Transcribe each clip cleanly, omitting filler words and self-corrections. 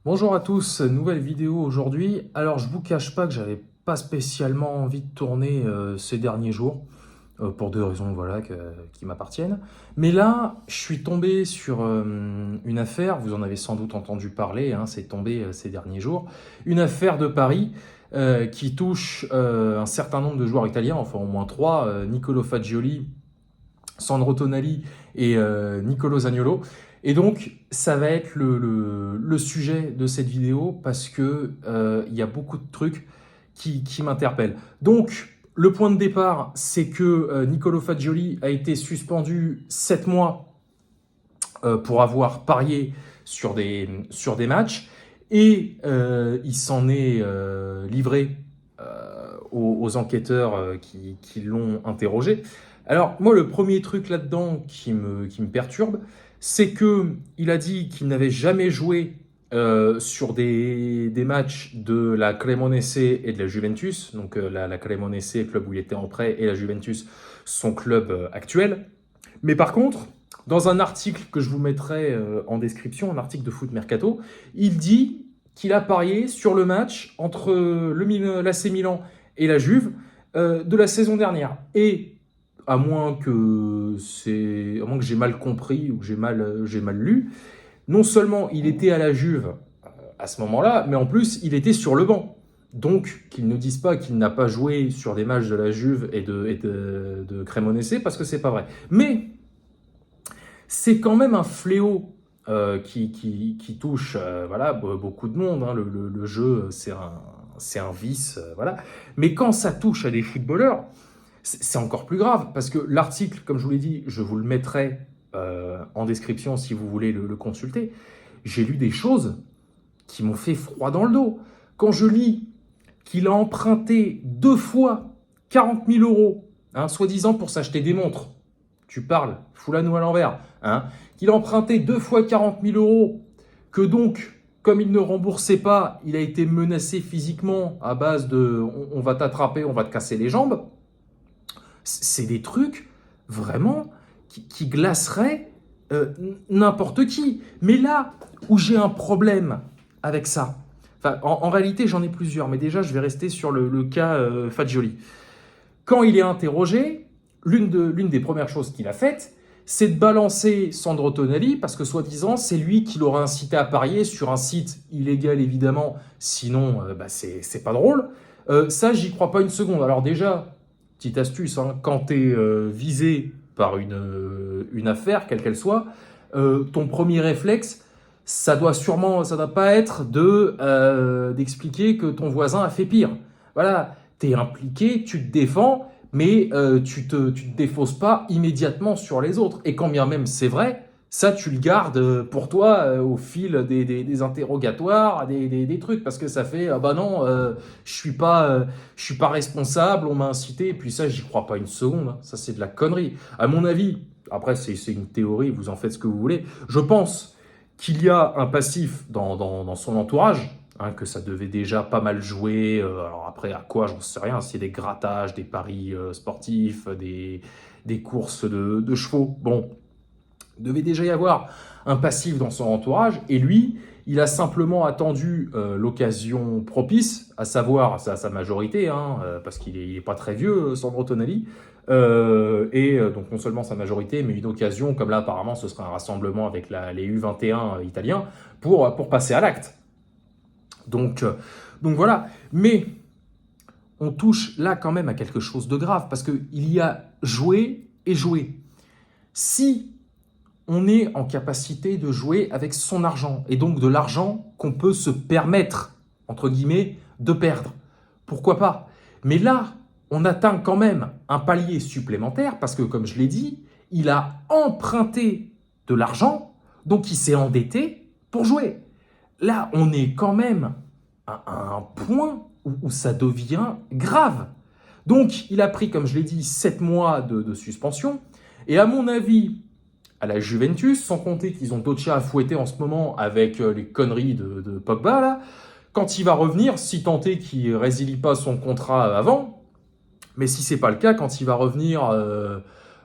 Bonjour à tous, nouvelle vidéo aujourd'hui. Alors je vous cache pas que j'avais pas spécialement envie de tourner ces derniers jours, pour deux raisons voilà, qui m'appartiennent. Mais là, je suis tombé sur une affaire, vous en avez sans doute entendu parler, hein, c'est tombé ces derniers jours, une affaire de Paris qui touche un certain nombre de joueurs italiens, enfin au moins trois, Nicolo Fagioli, Sandro Tonali et Nicolo Zaniolo. Et donc, ça va être le sujet de cette vidéo parce que il y a beaucoup de trucs qui m'interpellent. Donc, le point de départ, c'est que Nicolo Fagioli a été suspendu 7 mois pour avoir parié sur des matchs et il s'en est livré aux enquêteurs qui l'ont interrogé. Alors, moi, le premier truc là-dedans qui me perturbe, c'est qu'il a dit qu'il n'avait jamais joué sur des matchs de la Cremonese et de la Juventus. Donc, la Cremonese, club où il était en prêt, et la Juventus, son club actuel. Mais par contre, dans un article que je vous mettrai en description, un article de Foot Mercato, il dit qu'il a parié sur le match entre l'AC Milan et la Juve de la saison dernière. Et à moins que j'ai mal compris ou que j'ai mal lu, non seulement il était à la Juve à ce moment-là, mais en plus il était sur le banc. Donc qu'ils ne disent pas qu'il n'a pas joué sur des matchs de la Juve et de Cremonese, parce que c'est pas vrai. Mais c'est quand même un fléau qui touche voilà, beaucoup de monde. Hein. Le jeu, c'est un vice. Voilà. Mais quand ça touche à des footballeurs, c'est encore plus grave. Parce que l'article, comme je vous l'ai dit, je vous le mettrai en description si vous voulez le consulter. J'ai lu des choses qui m'ont fait froid dans le dos. Quand je lis qu'il a emprunté 2 fois 40 000 euros, hein, soi-disant pour s'acheter des montres. Tu parles, fous la noix à l'envers. Hein, qu'il a emprunté 2 fois 40 000 euros, que donc, comme il ne remboursait pas, il a été menacé physiquement à base de on va t'attraper, on va te casser les jambes. C'est des trucs vraiment qui glaceraient n'importe qui. Mais là où j'ai un problème avec ça, enfin, en réalité j'en ai plusieurs, mais déjà je vais rester sur le cas Fagioli. Quand il est interrogé, l'une des premières choses qu'il a faites, c'est de balancer Sandro Tonali, parce que soi-disant, c'est lui qui l'aurait incité à parier sur un site illégal, évidemment, sinon, c'est pas drôle. Ça, j'y crois pas une seconde. Alors déjà, petite astuce, hein, quand tu es visé par une affaire, quelle qu'elle soit, ton premier réflexe, ça doit pas être d'expliquer que ton voisin a fait pire. Voilà, tu es impliqué, tu te défends, mais tu te défausses pas immédiatement sur les autres. Et quand bien même c'est vrai, ça tu le gardes pour toi au fil des interrogatoires, des trucs, parce que ça fait ah bah non, je suis pas responsable, on m'a incité, et puis ça j'y crois pas une seconde, hein. Ça c'est de la connerie. À mon avis, après c'est une théorie, vous en faites ce que vous voulez, je pense qu'il y a un passif dans son entourage, hein, que ça devait déjà pas mal jouer. Alors après, à quoi, j'en sais rien. S'il y a des grattages, des paris sportifs, des courses de chevaux. Bon, il devait déjà y avoir un passif dans son entourage. Et lui, il a simplement attendu l'occasion propice, à savoir sa majorité, hein, parce qu'il est pas très vieux, Sandro Tonali. Donc non seulement sa majorité, mais une occasion, comme là apparemment ce serait un rassemblement avec les U21 italiens, pour passer à l'acte. Donc voilà, mais on touche là quand même à quelque chose de grave, parce qu'il y a joué et joué. Si on est en capacité de jouer avec son argent, et donc de l'argent qu'on peut se permettre, entre guillemets, de perdre, pourquoi pas? Mais là, on atteint quand même un palier supplémentaire, parce que comme je l'ai dit, il a emprunté de l'argent, donc il s'est endetté pour jouer. Là, on est quand même à un point où ça devient grave. Donc, il a pris, comme je l'ai dit, 7 mois de suspension. Et à mon avis, à la Juventus, sans compter qu'ils ont d'autres chats à fouetter en ce moment avec les conneries de Pogba, là, quand il va revenir, si tant est qu'il ne résilie pas son contrat avant, mais si c'est pas le cas, quand il va revenir,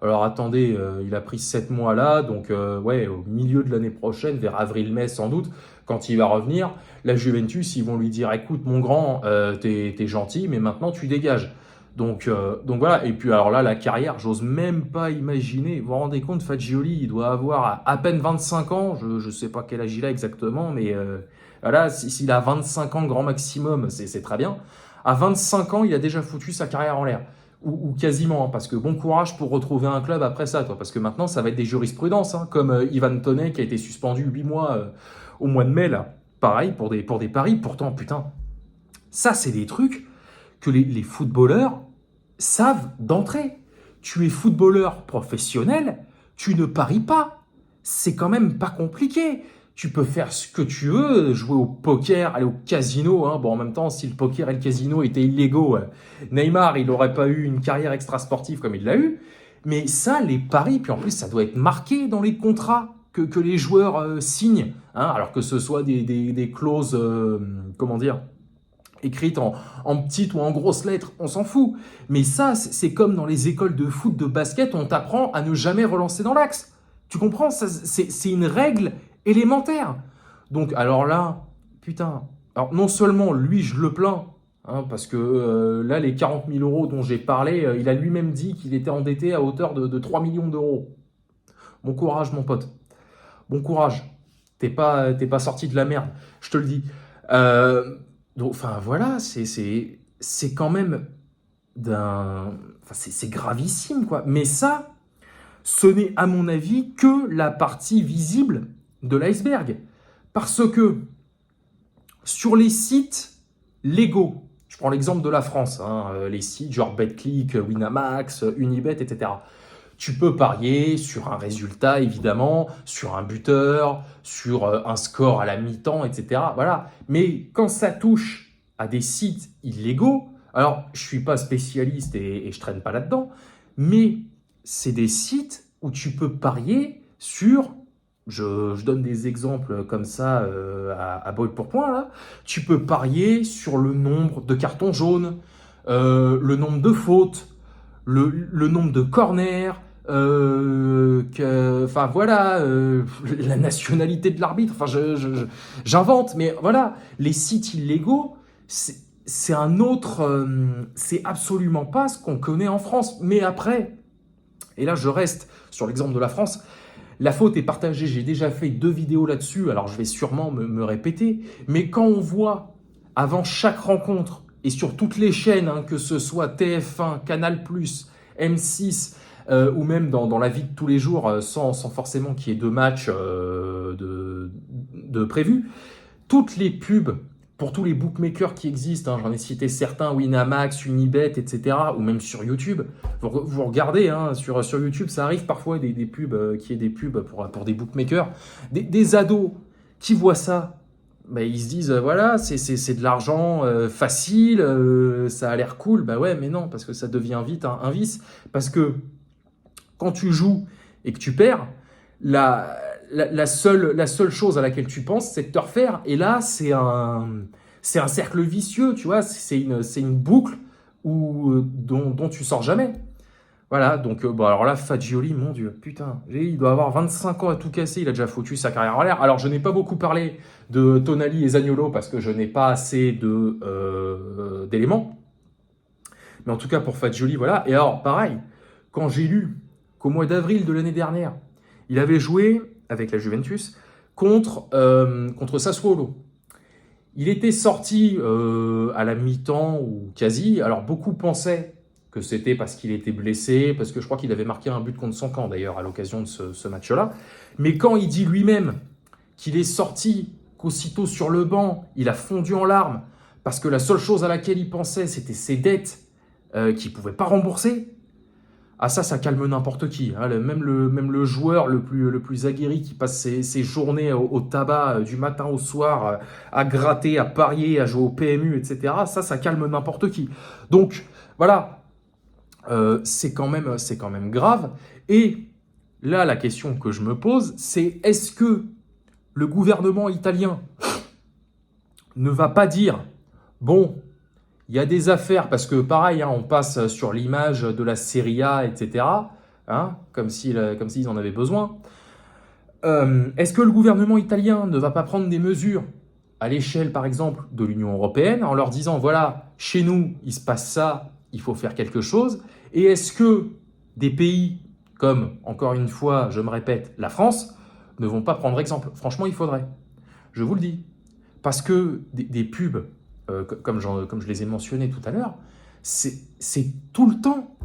alors attendez, il a pris 7 mois là, donc ouais, au milieu de l'année prochaine, vers avril-mai sans doute, Quand il va revenir, la Juventus, ils vont lui dire, écoute mon grand, t'es gentil, mais maintenant tu dégages. Donc voilà, et puis alors là, la carrière, j'ose même pas imaginer. Vous vous rendez compte, Fagioli, il doit avoir à peine 25 ans, je sais pas quel âge il a exactement, mais voilà, s'il a 25 ans grand maximum, c'est très bien. À 25 ans, il a déjà foutu sa carrière en l'air. Ou quasiment, hein, parce que bon courage pour retrouver un club après ça, toi, parce que maintenant, ça va être des jurisprudences, hein, comme Ivan Toney qui a été suspendu 8 mois au mois de mai, là. Pareil, pour des paris. Pourtant, putain, ça, c'est des trucs que les footballeurs savent d'entrée. Tu es footballeur professionnel, tu ne paries pas. C'est quand même pas compliqué. Tu peux faire ce que tu veux, jouer au poker, aller au casino. Hein. Bon, en même temps, si le poker et le casino étaient illégaux, Neymar, il n'aurait pas eu une carrière extra-sportive comme il l'a eu. Mais ça, les paris, puis en plus, ça doit être marqué dans les contrats que les joueurs signent. Hein, alors que ce soit des clauses, comment dire, écrites en petites ou en grosses lettres, on s'en fout. Mais ça, c'est comme dans les écoles de foot, de basket, on t'apprend à ne jamais relancer dans l'axe. Tu comprends? C'est une règle élémentaire. Donc, alors là, putain, alors non seulement lui, je le plains, hein, parce que là, les 40 000 euros dont j'ai parlé, il a lui-même dit qu'il était endetté à hauteur de 3 millions d'euros. Bon courage, mon pote. Bon courage. T'es pas sorti de la merde, je te le dis. Donc, enfin, voilà, c'est quand même Enfin, c'est gravissime, quoi. Mais ça, ce n'est, à mon avis, que la partie visible de l'iceberg. Parce que sur les sites légaux, je prends l'exemple de la France, hein, les sites genre BetClick, Winamax, Unibet, etc. Tu peux parier sur un résultat, évidemment, sur un buteur, sur un score à la mi-temps, etc. Voilà. Mais quand ça touche à des sites illégaux, alors je ne suis pas spécialiste et je ne traîne pas là-dedans, mais c'est des sites où tu peux parier sur, je donne des exemples comme ça à brûle pour point, là. Tu peux parier sur le nombre de cartons jaunes, le nombre de fautes, le nombre de corners, enfin voilà, la nationalité de l'arbitre, enfin j'invente, mais voilà, les sites illégaux, c'est un autre, c'est absolument pas ce qu'on connaît en France. Mais après, et là je reste sur l'exemple de la France, la faute est partagée, j'ai déjà fait 2 vidéos là-dessus, alors je vais sûrement me répéter, mais quand on voit avant chaque rencontre, et sur toutes les chaînes, hein, que ce soit TF1, Canal+, M6, ou même dans la vie de tous les jours, sans forcément qu'il y ait de matchs de prévus, toutes les pubs pour tous les bookmakers qui existent, hein, j'en ai cité certains, Winamax, Unibet, etc., ou même sur YouTube, vous regardez, hein, sur YouTube, ça arrive parfois des pubs, qu'il y ait des pubs pour des bookmakers, des ados qui voient ça, bah, ils se disent, voilà, c'est de l'argent facile, ça a l'air cool, bah ouais, mais non, parce que ça devient vite un vice, parce que quand tu joues et que tu perds, la seule chose à laquelle tu penses, c'est de te refaire. Et là, c'est un cercle vicieux, tu vois, c'est une boucle dont tu sors jamais. Voilà, donc bon, alors là, Fagioli, mon Dieu, putain, il doit avoir 25 ans à tout casser, il a déjà foutu sa carrière en l'air. Alors, je n'ai pas beaucoup parlé de Tonali et Zaniolo parce que je n'ai pas assez d'éléments. Mais en tout cas, pour Fagioli, voilà. Et alors, pareil, quand j'ai lu qu'au mois d'avril de l'année dernière, il avait joué avec la Juventus contre Sassuolo. Il était sorti à la mi-temps ou quasi. Alors beaucoup pensaient que c'était parce qu'il était blessé, parce que je crois qu'il avait marqué un but contre son camp d'ailleurs à l'occasion de ce match-là. Mais quand il dit lui-même qu'il est sorti, qu'aussitôt sur le banc, il a fondu en larmes, parce que la seule chose à laquelle il pensait, c'était ses dettes qu'il ne pouvait pas rembourser. Ah ça calme n'importe qui. Hein. Même le joueur le plus aguerri qui passe ses journées au tabac du matin au soir, à gratter, à parier, à jouer au PMU, etc. Ça calme n'importe qui. Donc voilà, c'est quand même grave. Et là, la question que je me pose, c'est est-ce que le gouvernement italien ne va pas dire « Bon, il y a des affaires, parce que pareil, hein, on passe sur l'image de la Serie A, etc., hein, comme s'ils en avaient besoin. Est-ce que le gouvernement italien ne va pas prendre des mesures à l'échelle, par exemple, de l'Union européenne, en leur disant, voilà, chez nous, il se passe ça, il faut faire quelque chose? Et est-ce que des pays comme, encore une fois, je me répète, la France, ne vont pas prendre exemple? Franchement, il faudrait. Je vous le dis. Parce que des pubs, comme je les ai mentionnés tout à l'heure, c'est tout le temps.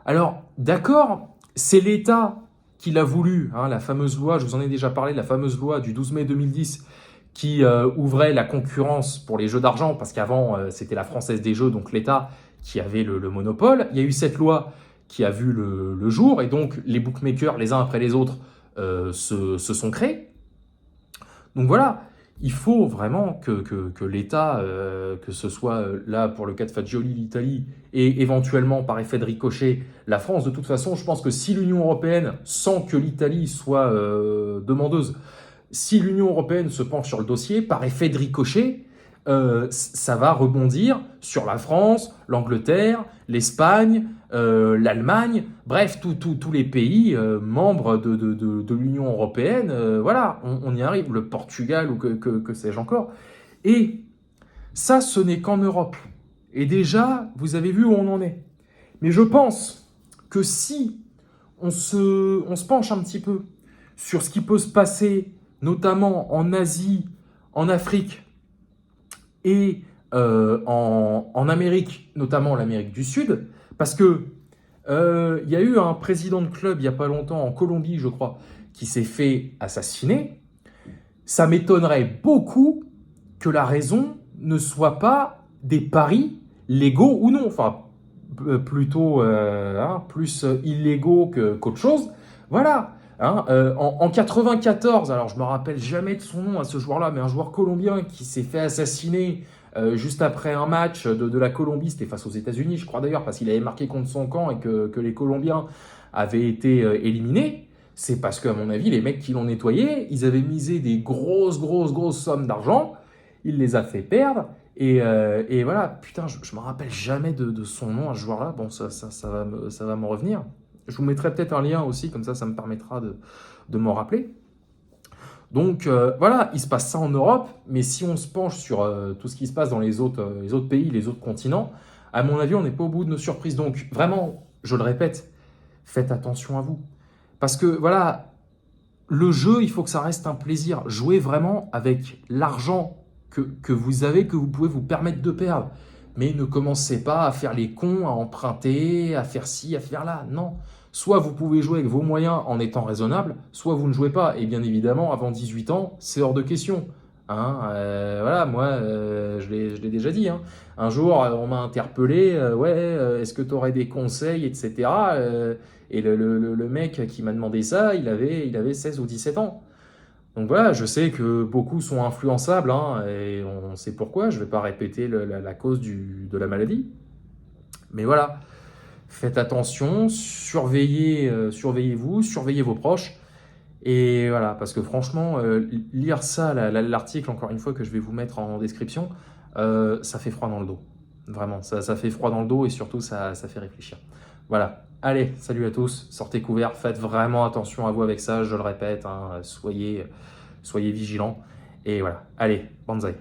Alors, d'accord, c'est l'État qui l'a voulu, hein, la fameuse loi, je vous en ai déjà parlé, la fameuse loi du 12 mai 2010 qui ouvrait la concurrence pour les jeux d'argent, parce qu'avant, c'était la Française des Jeux, donc l'État qui avait le monopole. Il y a eu cette loi qui a vu le jour, et donc les bookmakers, les uns après les autres, se sont créés. Donc voilà, il faut vraiment que l'État, que ce soit là pour le cas de Fagioli, l'Italie, et éventuellement par effet de ricochet, la France, de toute façon, je pense que si l'Union européenne, sans que l'Italie soit demandeuse, si l'Union européenne se penche sur le dossier, par effet de ricochet, ça va rebondir sur la France, l'Angleterre, l'Espagne, l'Allemagne, bref, tous les pays membres de l'Union européenne. Voilà, on y arrive, le Portugal ou que sais-je encore. Et ça, ce n'est qu'en Europe. Et déjà, vous avez vu où on en est. Mais je pense que si on se penche un petit peu sur ce qui peut se passer, notamment en Asie, en Afrique et en Amérique, notamment l'Amérique du Sud, parce que y a eu un président de club il n'y a pas longtemps, en Colombie, je crois, qui s'est fait assassiner. Ça m'étonnerait beaucoup que la raison ne soit pas des paris légaux ou non, enfin plutôt plus illégaux qu'autre chose. Voilà. Hein, en 94, alors je me rappelle jamais de son nom à ce joueur-là, mais un joueur colombien qui s'est fait assassiner juste après un match de la Colombie, c'était face aux États-Unis, je crois d'ailleurs, parce qu'il avait marqué contre son camp et que les Colombiens avaient été éliminés. C'est parce qu'à mon avis, les mecs qui l'ont nettoyé, ils avaient misé des grosses sommes d'argent, il les a fait perdre. Et voilà, putain, je me rappelle jamais de son nom à ce joueur-là. Bon, ça va me revenir. Je vous mettrai peut-être un lien aussi, comme ça me permettra de m'en rappeler. Donc voilà, il se passe ça en Europe, mais si on se penche sur tout ce qui se passe dans les autres pays, les autres continents, à mon avis, on n'est pas au bout de nos surprises. Donc vraiment, je le répète, faites attention à vous. Parce que voilà, le jeu, il faut que ça reste un plaisir. Jouez vraiment avec l'argent que vous avez, que vous pouvez vous permettre de perdre. Mais ne commencez pas à faire les cons, à emprunter, à faire ci, à faire là. Non. Soit vous pouvez jouer avec vos moyens en étant raisonnable, soit vous ne jouez pas. Et bien évidemment, avant 18 ans, c'est hors de question. Hein, voilà, moi, je l'ai déjà dit. Hein. Un jour, on m'a interpellé, est-ce que tu aurais des conseils, etc. Et le mec qui m'a demandé ça, il avait 16 ou 17 ans. Donc voilà, je sais que beaucoup sont influençables, hein, et on sait pourquoi. Je ne vais pas répéter la cause de la maladie. Mais voilà, faites attention, surveillez-vous, surveillez vos proches. Et voilà, parce que franchement, lire ça, l'article, encore une fois, que je vais vous mettre en description, ça fait froid dans le dos. Vraiment, ça fait froid dans le dos et surtout, ça fait réfléchir. Voilà, allez, salut à tous, sortez couverts, faites vraiment attention à vous avec ça, je le répète, hein, soyez vigilants. Et voilà, allez, banzai.